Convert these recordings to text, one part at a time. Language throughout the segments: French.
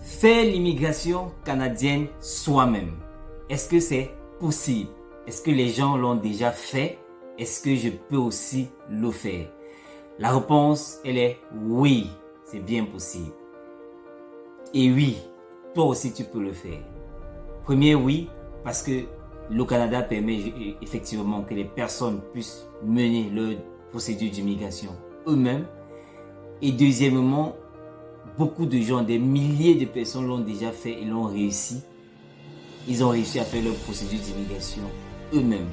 Faire l'immigration canadienne soi-même. Est-ce que c'est possible? Est-ce que les gens l'ont déjà fait? Est-ce que je peux aussi le faire? La réponse, elle est oui, c'est bien possible. Et oui, toi aussi tu peux le faire. Premier oui, parce que le Canada permet effectivement que les personnes puissent mener leur procédure d'immigration eux-mêmes. Et deuxièmement, beaucoup de gens, des milliers de personnes l'ont déjà fait et l'ont réussi. Ils ont réussi à faire leur procédure d'immigration eux-mêmes.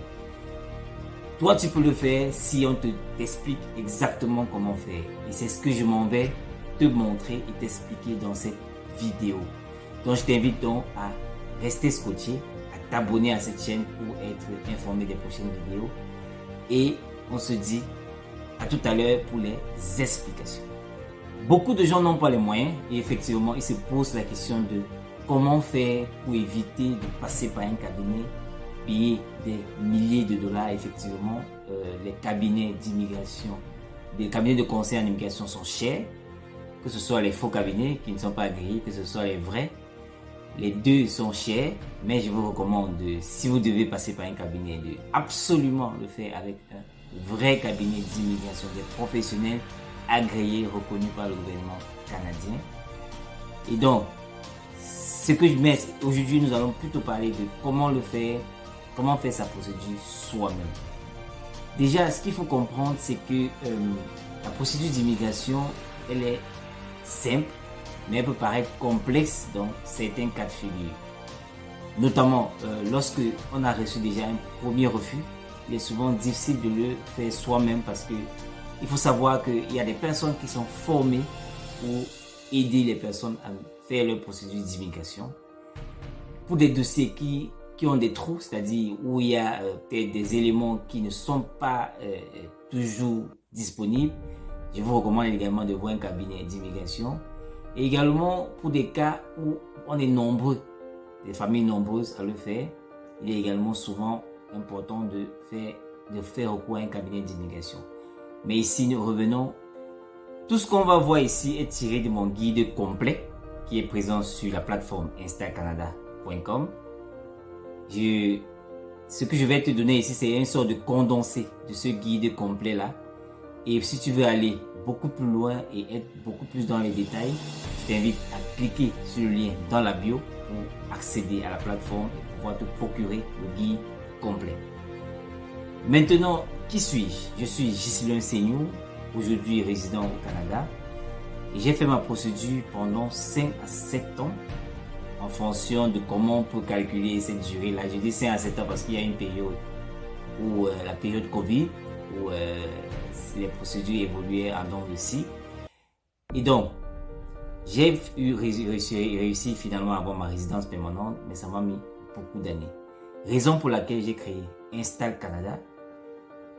Toi, tu peux le faire si on t'explique exactement comment faire. Et c'est ce que je m'en vais te montrer et t'expliquer dans cette vidéo. Donc, je t'invite donc à rester scotché, à t'abonner à cette chaîne pour être informé des prochaines vidéos. Et on se dit à tout à l'heure pour les explications. Beaucoup de gens n'ont pas les moyens et effectivement, ils se posent la question de comment faire pour éviter de passer par un cabinet, payer des milliers de dollars. Effectivement, les cabinets d'immigration, les cabinets de conseil en immigration sont chers, que ce soit les faux cabinets qui ne sont pas agréés, que ce soit les vrais. Les deux sont chers, mais je vous recommande, si vous devez passer par un cabinet, de absolument le faire avec un vrai cabinet d'immigration, des professionnels agréés, reconnus par le gouvernement canadien. Et donc, ce que je mets aujourd'hui, nous allons plutôt parler de comment le faire, comment faire sa procédure soi-même. Déjà, ce qu'il faut comprendre, c'est que la procédure d'immigration, elle est simple, mais elle peut paraître complexe dans certains cas de figure. Notamment, lorsque on a reçu déjà un premier refus, il est souvent difficile de le faire soi-même parce que il faut savoir qu'il y a des personnes qui sont formées pour aider les personnes à faire leur procédure d'immigration. Pour des dossiers qui ont des trous, c'est-à-dire où il y a peut-être des éléments qui ne sont pas toujours disponibles, je vous recommande également de voir un cabinet d'immigration. Et également pour des cas où on est nombreux, des familles nombreuses à le faire, il est également souvent important de faire recours à un cabinet d'immigration. Mais ici, nous revenons. Tout ce qu'on va voir ici est tiré de mon guide complet qui est présent sur la plateforme instacanada.com. Ce que je vais te donner ici, c'est une sorte de condensé de ce guide complet là. Et si tu veux aller beaucoup plus loin et être beaucoup plus dans les détails, je t'invite à cliquer sur le lien dans la bio pour accéder à la plateforme et pouvoir te procurer le guide complet. Maintenant, qui suis-je? Je suis Ghislain Seignour, aujourd'hui résident au Canada. Et j'ai fait ma procédure pendant 5 à 7 ans en fonction de comment on peut calculer cette durée-là. Je dis 5 à 7 ans parce qu'il y a une période où la période Covid, où les procédures évoluaient en dents de scie. Et donc, j'ai réussi finalement à avoir ma résidence permanente, mais ça m'a mis beaucoup d'années. Raison pour laquelle j'ai créé Install Canada.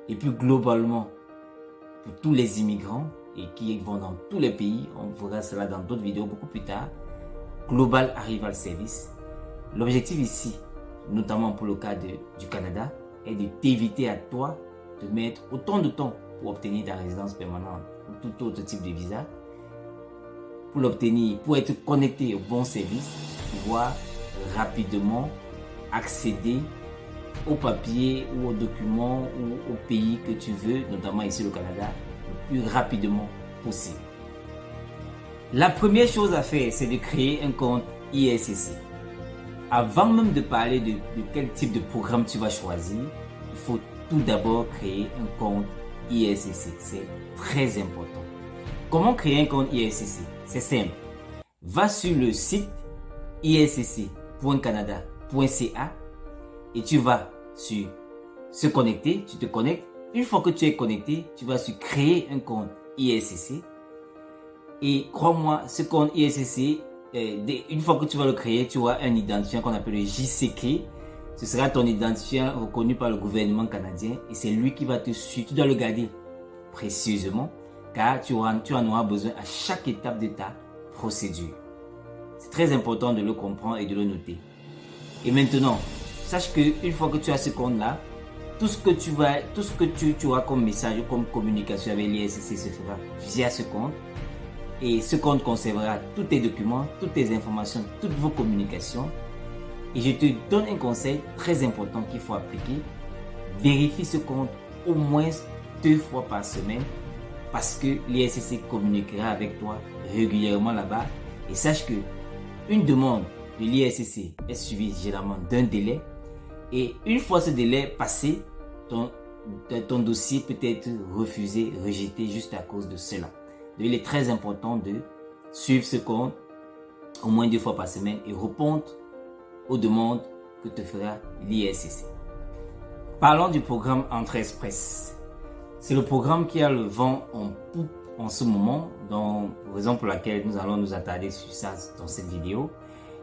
Et puis globalement, pour tous les immigrants et qui vont dans tous les pays, on verra cela dans d'autres vidéos beaucoup plus tard, Global Arrival Service. L'objectif ici, notamment pour le cas du Canada, est de t'éviter à toi de mettre autant de temps pour obtenir ta résidence permanente ou tout autre type de visa. Pour l'obtenir, pour être connecté au bon service, pouvoir rapidement accéder aux papiers ou aux documents ou au pays que tu veux, notamment ici au Canada, le plus rapidement possible. La première chose à faire, c'est de créer un compte ISCC. Avant même de parler de quel type de programme tu vas choisir, il faut tout d'abord créer un compte ISCC. C'est très important. Comment créer un compte ISCC? C'est simple. Va sur le site iscc.canada.ca et tu vas sur se connecter, tu te connectes. Une fois que tu es connecté, tu vas sur créer un compte ISCC. Et crois-moi, ce compte ISCC, une fois que tu vas le créer, tu auras un identifiant qu'on appelle le JCK. Ce sera ton identifiant reconnu par le gouvernement canadien et c'est lui qui va te suivre. Tu dois le garder précieusement car tu en auras besoin à chaque étape de ta procédure. C'est très important de le comprendre et de le noter. Et maintenant, sache qu'une fois que tu as ce compte-là, tout ce que tu auras comme message ou comme communication avec l'ISCC se fera via ce compte. Et ce compte conservera tous tes documents, toutes tes informations, toutes vos communications. Et je te donne un conseil très important qu'il faut appliquer. Vérifie ce compte au moins 2 fois par semaine parce que l'ISCC communiquera avec toi régulièrement là-bas. Et sache que une demande de l'ISCC est suivie généralement d'un délai. Et une fois ce délai passé, ton dossier peut être refusé, rejeté juste à cause de cela. Donc, il est très important de suivre ce compte au moins 2 fois par semaine et répondre aux demandes que te fera l'ISCC. Parlons du programme Entrée Express. C'est le programme qui a le vent en poupe en ce moment, raison pour laquelle nous allons nous attarder sur ça dans cette vidéo.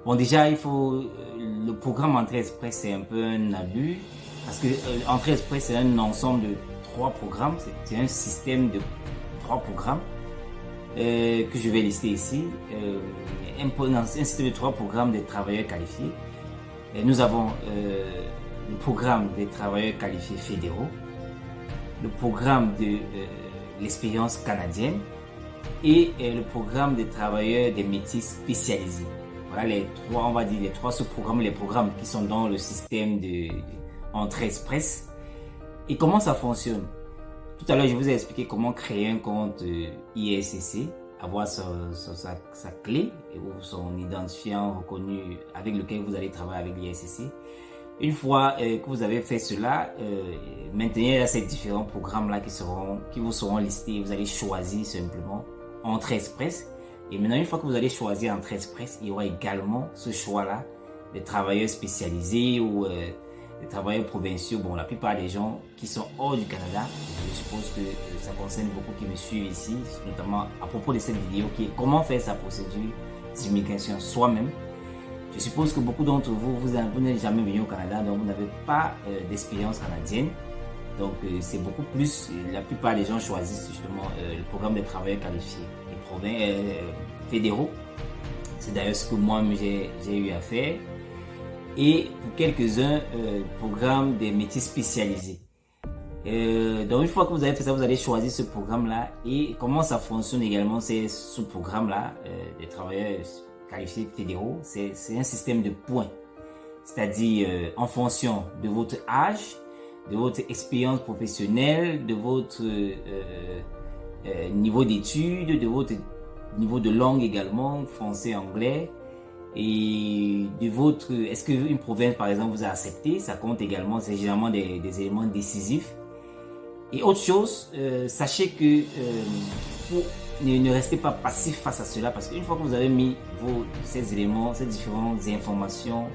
Bon, déjà, le programme Entrée Express, c'est un peu un abus parce que Entrée Express, c'est un ensemble de 3 programmes. C'est un système de 3 programmes que je vais lister ici. Un système de 3 programmes des travailleurs qualifiés. Et nous avons le programme des travailleurs qualifiés fédéraux, le programme de l'expérience canadienne et le programme des travailleurs des métiers spécialisés. Voilà les 3, on va dire les 3 sous-programmes, les programmes qui sont dans le système de Entrée Express. Et comment ça fonctionne? Tout à l'heure, je vous ai expliqué comment créer un compte ISCC, avoir sa clé ou son identifiant reconnu avec lequel vous allez travailler avec l'ISCC. Une fois que vous avez fait cela, maintenant il y a ces différents programmes là qui vous seront listés. Vous allez choisir simplement Entrée Express. Et maintenant, une fois que vous allez choisir Entrée Express, il y aura également ce choix là des travailleurs spécialisés ou des travailleurs provinciaux. Bon, la plupart des gens qui sont hors du Canada, je suppose que ça concerne beaucoup qui me suivent ici, notamment à propos de cette vidéo qui est comment faire sa procédure d'immigration soi-même. Je suppose que beaucoup d'entre vous n'êtes jamais venu au Canada, donc vous n'avez pas d'expérience canadienne. Donc c'est beaucoup plus, la plupart des gens choisissent justement le programme des travailleurs qualifiés, fédéraux. C'est d'ailleurs ce que moi-même j'ai eu à faire. Et pour quelques-uns, programme des métiers spécialisés. Donc une fois que vous avez fait ça, vous allez choisir ce programme-là. Et comment ça fonctionne également, ces sous-programmes-là des travailleurs qualifiés fédéraux, c'est un système de points. C'est-à-dire en fonction de votre âge, de votre expérience professionnelle, de votre niveau d'études, de votre niveau de langue également, français, anglais, et de votre, est-ce qu'une province par exemple vous a accepté, ça compte également, c'est généralement des éléments décisifs. Et autre chose, sachez que ne restez pas passif face à cela, parce qu'une fois que vous avez mis ces éléments, ces différentes informations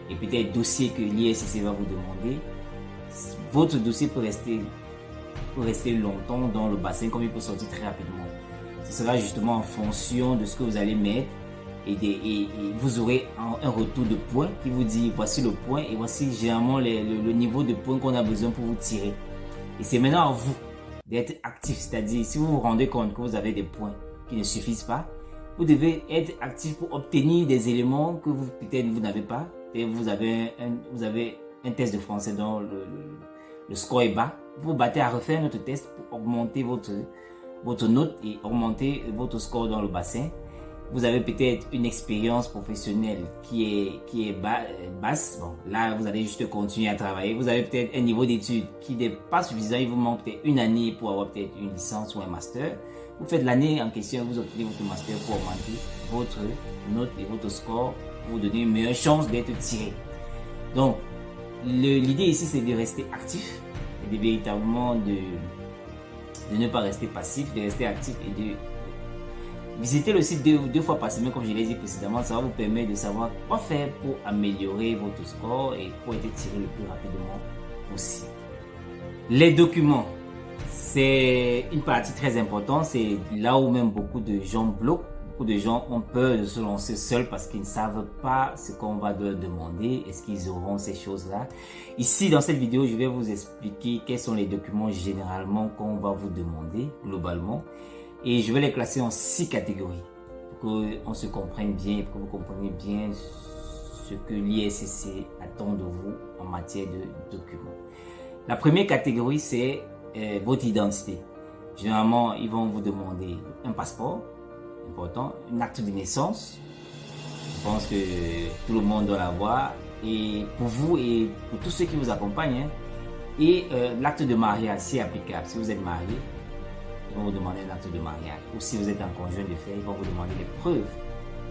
et peut-être dossiers que l'ISCC va vous demander, votre dossier peut rester longtemps dans le bassin comme il peut sortir très rapidement. Ce sera justement en fonction de ce que vous allez mettre et vous aurez un retour de points qui vous dit voici le point et voici généralement le niveau de points qu'on a besoin pour vous tirer. Et c'est maintenant à vous d'être actif, c'est-à-dire si vous vous rendez compte que vous avez des points qui ne suffisent pas, vous devez être actif pour obtenir des éléments que peut-être vous n'avez pas. Et vous avez un test de français dont le score est bas. Vous battez à refaire notre test pour augmenter votre note et augmenter votre score dans le bassin. Vous avez peut-être une expérience professionnelle qui est basse. Bon, là, vous allez juste continuer à travailler. Vous avez peut-être un niveau d'études qui n'est pas suffisant. Il vous manque peut-être une année pour avoir peut-être une licence ou un master. Vous faites l'année en question, vous obtenez votre master pour augmenter votre note et votre score pour vous donner une meilleure chance d'être tiré. Donc, l'idée ici, c'est de rester actif et de véritablement de ne pas rester passif, de rester actif et de visiter le site 2 fois par semaine, comme je l'ai dit précédemment. Ça va vous permettre de savoir quoi faire pour améliorer votre score et pour être tiré le plus rapidement possible. Les documents, c'est une partie très importante. C'est là où même beaucoup de gens bloquent. Beaucoup de gens ont peur de se lancer seuls parce qu'ils ne savent pas ce qu'on va leur demander. Est-ce qu'ils auront ces choses-là? Ici, dans cette vidéo, je vais vous expliquer quels sont les documents généralement qu'on va vous demander globalement. Et je vais les classer en 6 catégories pour qu'on se comprenne bien et pour que vous compreniez bien ce que l'ISCC attend de vous en matière de documents. La première catégorie, c'est votre identité. Généralement, ils vont vous demander un passeport, important, un acte de naissance. Je pense que tout le monde doit l'avoir. Et pour vous et pour tous ceux qui vous accompagnent, hein, et l'acte de mariage, si applicable. Si vous êtes marié, ils vont vous demander un acte de mariage. Ou si vous êtes en conjoint de fait, ils vont vous demander les preuves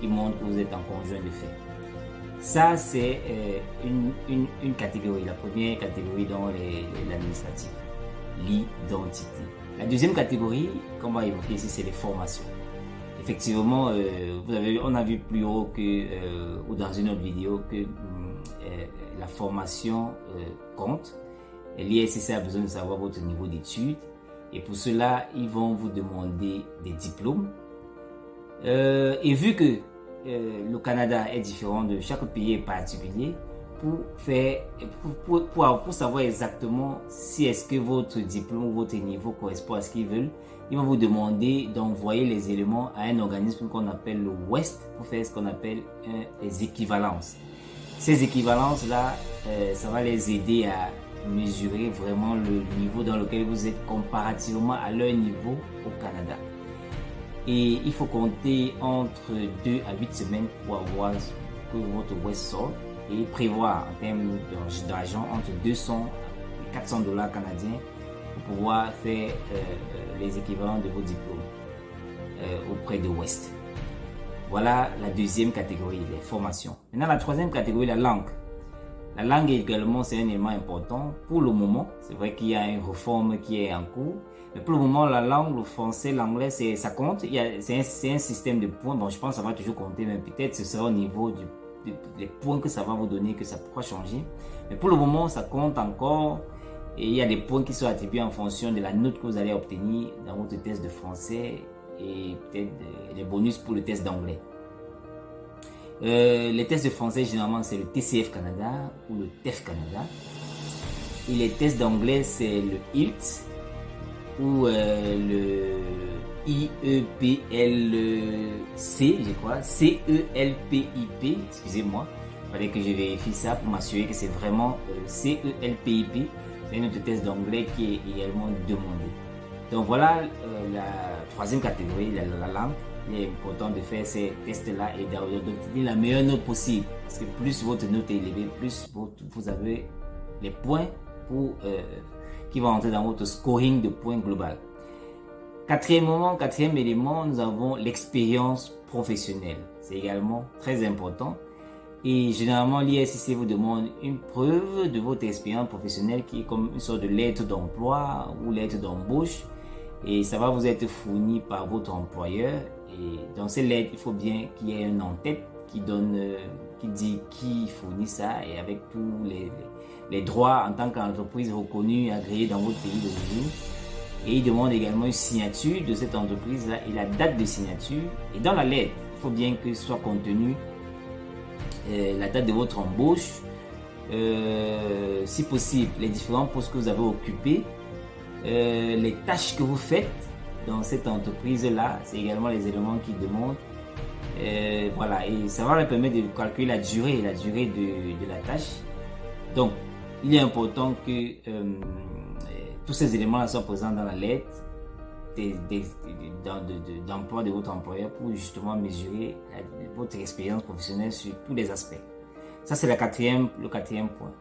qui montrent que vous êtes en conjoint de fait. Ça, c'est une catégorie. La première catégorie dans l'administratif, l'identité. La deuxième catégorie qu'on va évoquer ici, c'est les formations. Effectivement, on a vu plus haut ou dans une autre vidéo que la formation compte. L'ISCC a besoin de savoir votre niveau d'études et pour cela, ils vont vous demander des diplômes. Et vu que le Canada est différent de chaque pays est particulier, pour savoir exactement si est-ce que votre diplôme ou votre niveau correspond à ce qu'ils veulent, ils vont vous demander d'envoyer les éléments à un organisme qu'on appelle le WEST pour faire ce qu'on appelle les équivalences. Ces équivalences-là, ça va les aider à mesurer vraiment le niveau dans lequel vous êtes comparativement à leur niveau au Canada. Et il faut compter entre 2 à 8 semaines pour avoir que votre WEST sort et prévoir en termes d'argent entre 200 et 400 $ canadiens pour pouvoir faire les équivalents de vos diplômes auprès de WEST. Voilà la deuxième catégorie, les formations. Maintenant, la troisième catégorie, la langue. La langue également, c'est un élément important. Pour le moment, c'est vrai qu'il y a une réforme qui est en cours. Mais pour le moment, la langue, le français, l'anglais, ça compte. C'est un système de points. Bon, je pense que ça va toujours compter, mais peut-être ce sera au niveau des points que ça va vous donner, que ça pourra changer. Mais pour le moment, ça compte encore. Et il y a des points qui sont attribués en fonction de la note que vous allez obtenir dans votre test de français et peut-être les bonus pour le test d'anglais. Les tests de français, généralement, c'est le TCF Canada ou le TEF Canada. Et les tests d'anglais, c'est le IELTS ou le IEPLC, je crois, CELPIP, excusez-moi. Il fallait que je vérifie ça pour m'assurer que c'est vraiment CELPIP. C'est un autre test d'anglais qui est également demandé. Donc voilà la troisième catégorie, la langue. Il est important de faire ces tests-là et d'obtenir la meilleure note possible. Parce que plus votre note est élevée, plus vous avez les points qui vont entrer dans votre scoring de points global. Quatrième élément, nous avons l'expérience professionnelle. C'est également très important. Et généralement, l'ISCC vous demande une preuve de votre expérience professionnelle qui est comme une sorte de lettre d'emploi ou lettre d'embauche. Et ça va vous être fourni par votre employeur. Et dans ces lettres, il faut bien qu'il y ait un en-tête qui dit qui fournit ça et avec tous les droits en tant qu'entreprise reconnue et agréée dans votre pays d'origine. Et il demande également une signature de cette entreprise-là et la date de signature. Et dans la lettre, il faut bien que soit contenu la date de votre embauche, si possible, les différents postes que vous avez occupés, les tâches que vous faites dans cette entreprise-là, c'est également les éléments qui demandent. Voilà, et ça va leur permettre de calculer la durée de la tâche. Donc, il est important que tous ces éléments-là soient présents dans la lettre d'emploi de votre employeur pour justement mesurer votre expérience professionnelle sur tous les aspects. Ça, c'est le quatrième point.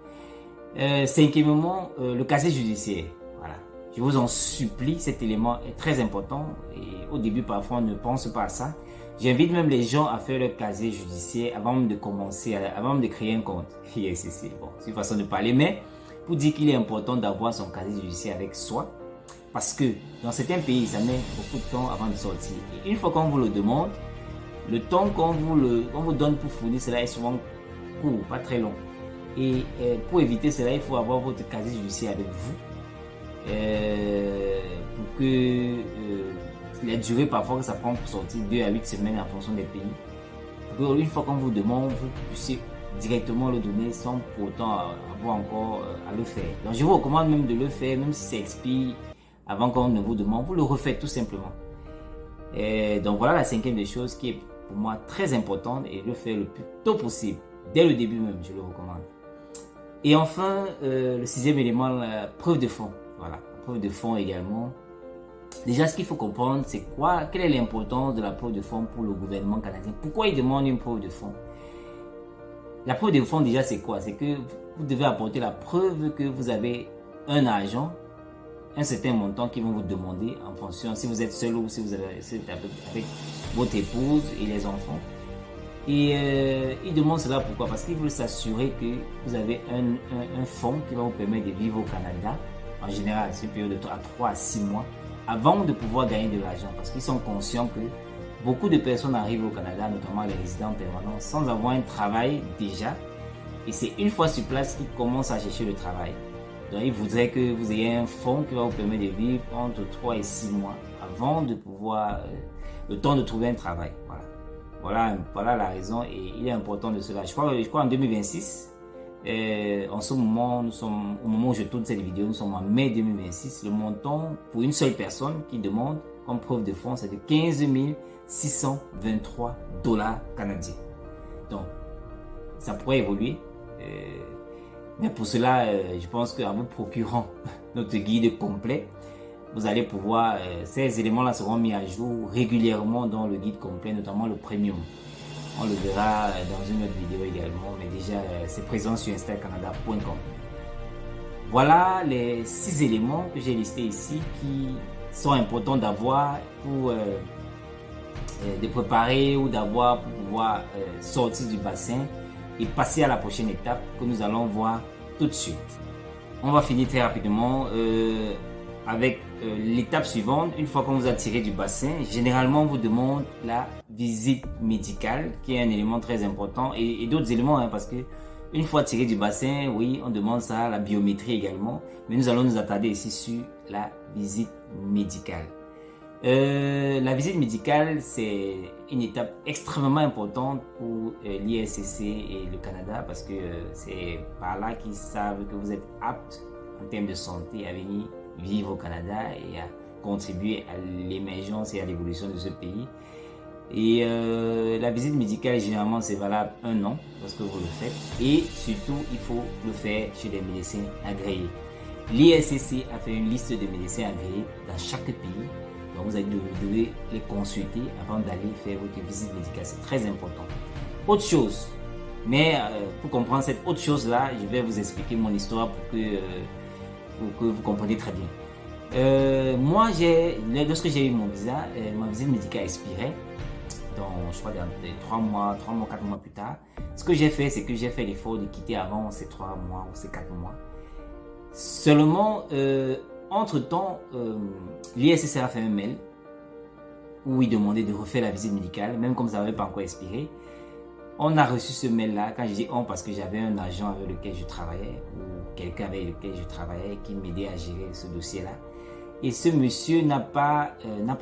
Cinquièmement, le casier judiciaire. Voilà. Je vous en supplie, cet élément est très important et au début, parfois, on ne pense pas à ça. J'invite même les gens à faire leur casier judiciaire avant de commencer, avant de créer un compte. Bon, c'est une façon de parler, mais pour dire qu'il est important d'avoir son casier judiciaire avec soi. Parce que dans certains pays, ça met beaucoup de temps avant de sortir. Et une fois qu'on vous le demande, le temps qu'on vous donne pour fournir cela est souvent court, pas très long. Et pour éviter cela, il faut avoir votre casier judiciaire avec vous. Pour que la durée parfois que ça prend pour sortir 2 à 8 semaines en fonction des pays. Pour que une fois qu'on vous demande, vous puissiez directement le donner sans pour autant avoir encore à le faire. Donc je vous recommande même de le faire, même si ça expire avant qu'on ne vous demande, vous le refaites tout simplement. Et donc voilà la cinquième des choses qui est pour moi très importante et le faire le plus tôt possible, dès le début même, je le recommande. Et enfin, le sixième élément, la preuve de fond. Voilà, la preuve de fond également. Déjà, ce qu'il faut comprendre, c'est quoi, quelle est l'importance de la preuve de fonds pour le gouvernement canadien? Pourquoi il demande une preuve de fonds? La preuve de fonds, déjà, c'est quoi? C'est que vous devez apporter la preuve que vous avez un argent, un certain montant qu'ils vont vous demander en fonction, si vous êtes seul ou si vous êtes avec votre épouse et les enfants. Et il demande cela pourquoi? Parce qu'il veut s'assurer que vous avez un fonds qui va vous permettre de vivre au Canada, en général, c'est une période de 3 à 6 mois, avant de pouvoir gagner de l'argent. Parce qu'ils sont conscients que beaucoup de personnes arrivent au Canada, notamment les résidents permanents, sans avoir un travail déjà. Et c'est une fois sur place qu'ils commencent à chercher le travail. Donc, ils voudraient que vous ayez un fonds qui va vous permettre de vivre entre 3 et 6 mois avant de pouvoir, le temps de trouver un travail. Voilà la raison et il est important de cela. Je crois en 2026, en ce moment, au moment où je tourne cette vidéo, nous sommes en mai 2026. Le montant pour une seule personne qui demande comme preuve de fonds, c'est de 15 623 dollars canadiens. Donc, ça pourrait évoluer. Mais pour cela, je pense qu'en vous procurant notre guide complet, vous allez pouvoir, ces éléments-là seront mis à jour régulièrement dans le guide complet, notamment le premium. On le verra dans une autre vidéo également, mais déjà c'est présent sur instacanada.com. Voilà les 6 éléments que j'ai listés ici qui sont importants d'avoir pour de préparer ou d'avoir pour pouvoir sortir du bassin et passer à la prochaine étape que nous allons voir tout de suite. On va finir très rapidement avec l'étape suivante. Une fois qu'on vous a tiré du bassin, généralement on vous demande la visite médicale qui est un élément très important et d'autres éléments parce que une fois tiré du bassin, oui, on demande ça, la biométrie également, mais nous allons nous attarder ici sur la visite médicale. La visite médicale, c'est une étape extrêmement importante pour l'ISCC et le Canada parce que c'est par là qu'ils savent que vous êtes apte en termes de santé à venir vivre au Canada et à contribuer à l'émergence et à l'évolution de ce pays. Et la visite médicale, généralement, c'est valable 1 an lorsque vous le faites. Et surtout, il faut le faire chez des médecins agréés. L'ISCC a fait une liste de médecins agréés dans chaque pays. Donc, vous devez les consulter avant d'aller faire votre visite médicale. C'est très important. Autre chose, mais pour comprendre cette autre chose-là, je vais vous expliquer mon histoire pour que vous compreniez très bien. Moi, lorsque j'ai eu mon visa, ma visite médicale expirait. Donc, je crois 3 mois, 4 mois plus tard. Ce que j'ai fait, c'est que j'ai fait l'effort de quitter avant ces 3 mois ou ces 4 mois. Seulement, entre-temps, l'ISCC a fait un mail où il demandait de refaire la visite médicale, même comme ça n'avait pas encore expiré. On a reçu ce mail-là, quand je dis on, parce que j'avais un agent avec lequel je travaillais, ou quelqu'un avec lequel je travaillais, qui m'aidait à gérer ce dossier-là. Et ce monsieur n'a pas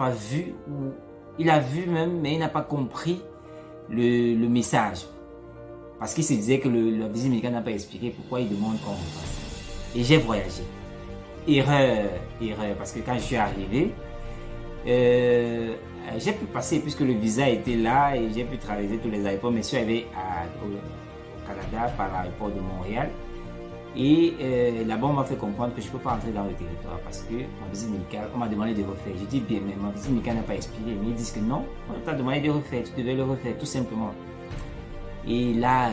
vu, ou il a vu même, mais il n'a pas compris le message. Parce qu'il se disait que la visite médicale n'a pas expiré, pourquoi il demande qu'on refasse. Et j'ai voyagé. Erreur, parce que quand je suis arrivé, j'ai pu passer puisque le visa était là et j'ai pu traverser tous les aéroports. Mais je suis arrivé au Canada par l'aéroport de Montréal et là-bas on m'a fait comprendre que je ne peux pas entrer dans le territoire parce que ma visite médicale, on m'a demandé de refaire. J'ai dit bien, mais ma visite médicale n'a pas expiré. Mais ils disent que non, on t'a demandé de refaire, tu devais le refaire tout simplement. Et là,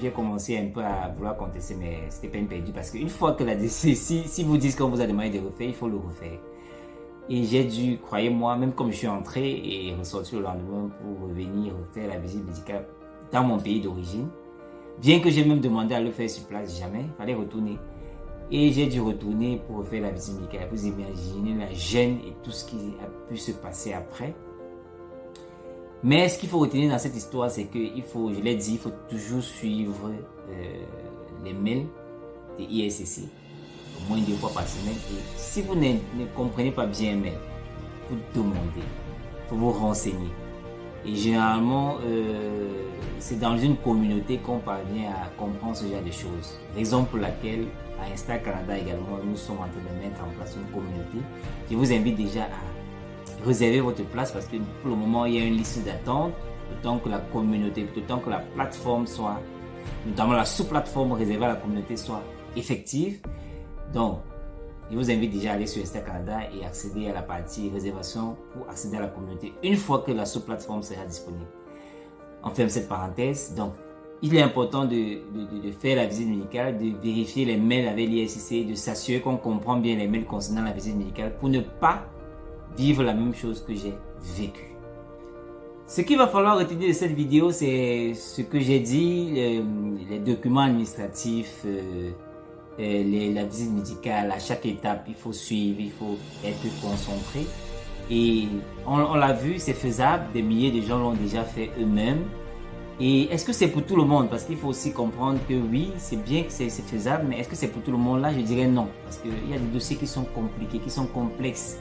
j'ai commencé un peu à vouloir contester, mais c'était peine perdue parce qu'une fois que si vous dites qu'on vous a demandé de refaire, il faut le refaire. Et j'ai dû, croyez-moi, même comme je suis entré et ressorti le lendemain pour revenir refaire la visite médicale dans mon pays d'origine, bien que j'ai même demandé à le faire sur place, jamais, il fallait retourner. Et j'ai dû retourner pour refaire la visite médicale. Vous imaginez la gêne et tout ce qui a pu se passer après. Mais ce qu'il faut retenir dans cette histoire, c'est qu'il faut, je l'ai dit, il faut toujours suivre les mails de ISCC, au moins 2 fois par semaine. Et si vous ne comprenez pas bien un mail, vous demandez, il faut vous renseigner. Et généralement, c'est dans une communauté qu'on parvient à comprendre ce genre de choses. Raison pour laquelle, à Insta Canada également, nous sommes en train de mettre en place une communauté. Je vous invite déjà à réserver votre place parce que pour le moment il y a une liste d'attente, le temps que la communauté, le temps que la plateforme soit, notamment la sous-plateforme réservée à la communauté soit effective. Donc je vous invite déjà à aller sur Install Canada et accéder à la partie réservation pour accéder à la communauté une fois que la sous-plateforme sera disponible. On ferme cette parenthèse. Donc, il est important de faire la visite médicale, de vérifier les mails avec l'ISCC, de s'assurer qu'on comprend bien les mails concernant la visite médicale pour ne pas vivre la même chose que j'ai vécu. Ce qu'il va falloir retenir de cette vidéo, c'est ce que j'ai dit, les documents administratifs, la visite médicale, à chaque étape, il faut suivre, il faut être concentré. Et on l'a vu, c'est faisable, des milliers de gens l'ont déjà fait eux-mêmes. Et est-ce que c'est pour tout le monde? Parce qu'il faut aussi comprendre que oui, c'est bien que c'est faisable, mais est-ce que c'est pour tout le monde? Là, je dirais non. Parce qu'il y a des dossiers qui sont compliqués, qui sont complexes.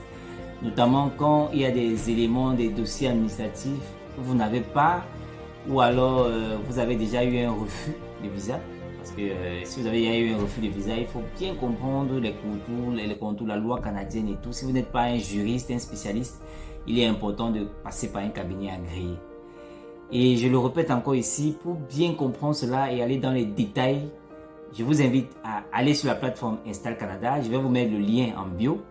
Notamment quand il y a des éléments, des dossiers administratifs que vous n'avez pas, ou alors vous avez déjà eu un refus de visa. Parce que si vous avez déjà eu un refus de visa, il faut bien comprendre les contours, la loi canadienne et tout. Si vous n'êtes pas un juriste, un spécialiste, il est important de passer par un cabinet agréé. Et je le répète encore ici, pour bien comprendre cela et aller dans les détails, je vous invite à aller sur la plateforme Install Canada. Je vais vous mettre le lien en bio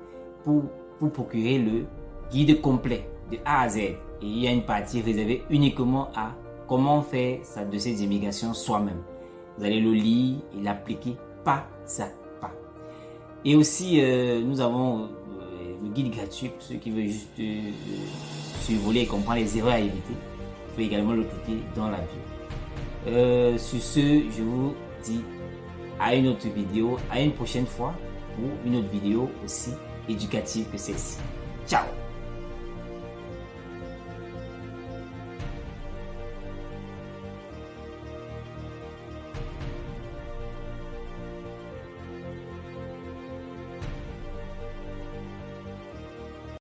pour procurer le guide complet de A à Z. Et il y a une partie réservée uniquement à comment faire sa dossier d'immigration soi-même. Vous allez le lire et l'appliquer pas à pas. Et aussi, nous avons le guide gratuit pour ceux qui veulent juste survoler et comprendre les erreurs à éviter. Vous pouvez également le cliquer dans la bio. Sur ce, je vous dis à une autre vidéo, à une prochaine fois pour une autre vidéo aussi éducative que celle-ci. Ciao!